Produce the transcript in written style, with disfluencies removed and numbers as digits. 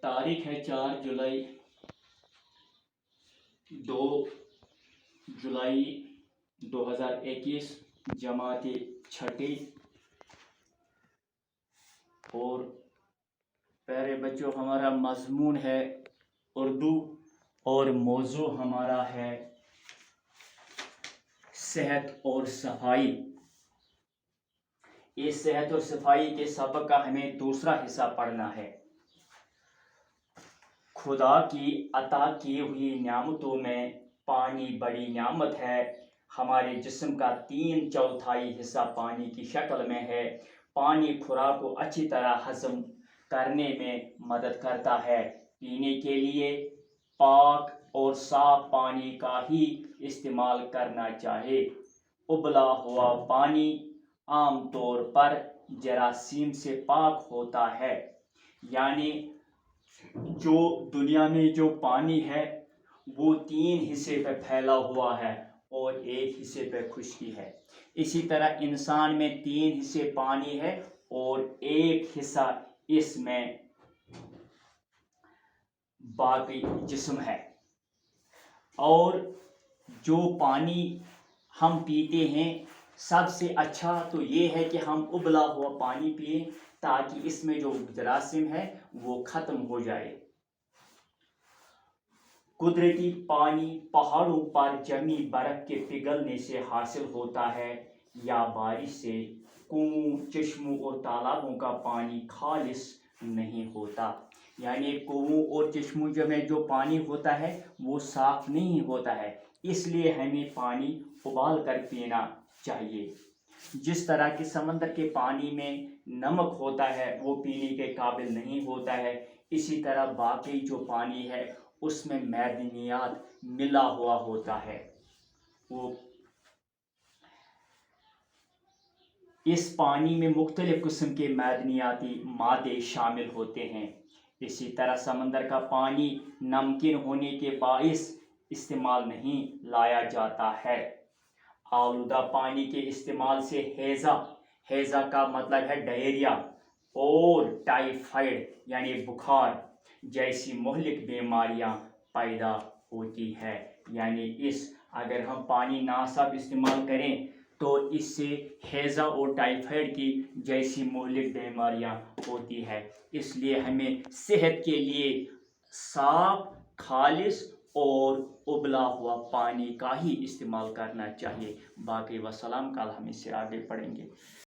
तारीख है 4 जुलाई 2 जुलाई 2021, जमात छठी। और प्यारे बच्चों, हमारा मज़मून है उर्दू और मौजू हमारा है सेहत और सफाई। इस सेहत और सफाई के सबक का हमें दूसरा हिस्सा पढ़ना है। खुदा की अता की हुई नियामतों में पानी बड़ी नियामत है। हमारे जिस्म का 3/4 हिस्सा पानी की शक्ल में है। पानी खुराक को अच्छी तरह हजम करने में मदद करता है। पीने के लिए पाक और साफ पानी का ही इस्तेमाल करना चाहिए। उबला हुआ पानी आम तौर पर जरासीम से पाक होता है। यानी जो दुनिया में जो पानी है वो 3 हिस्से पे फैला हुआ है और 1 हिस्से पे खुश्की है। इसी तरह इंसान में 3 हिस्से पानी है और 1 हिस्सा इसमें बाकी जिस्म है। और जो पानी हम पीते हैं सबसे अच्छा तो ये है कि हम उबला हुआ पानी पिए, ताकि इसमें जो जरासीम है वो ख़त्म हो जाए। कुदरती पानी पहाड़ों पर जमी बर्फ़ के पिघलने से हासिल होता है या बारिश से। कुओं, चश्मों और तालाबों का पानी खालिस नहीं होता। यानी कुओं और चश्मों में जो पानी होता है वो साफ़ नहीं होता है, इसलिए हमें पानी उबाल कर पीना चाहिए। जिस तरह के समंदर के पानी में नमक होता है वो पीने के काबिल नहीं होता है, इसी तरह बाकी जो पानी है उसमें मैदनियात मिला हुआ होता है। वो इस पानी में मुख्तलिफ किस्म के मैदनियाती मादे शामिल होते हैं। इसी तरह समंदर का पानी नमकीन होने के बाइस इस्तेमाल नहीं लाया जाता है। आलूदा पानी के इस्तेमाल से हैज़ा का मतलब है डायरिया और टाइफाइड यानी बुखार जैसी मुहलिक बीमारियां पैदा होती है। यानी अगर हम पानी नासाफ इस्तेमाल करें तो इससे हैज़ा और टाइफाइड की जैसी मुहलिक बीमारियां होती है। इसलिए हमें सेहत के लिए साफ, खालिस और उबला हुआ पानी का ही इस्तेमाल करना चाहिए। बाकी वसलाम, कल हम इससे आगे पढ़ेंगे।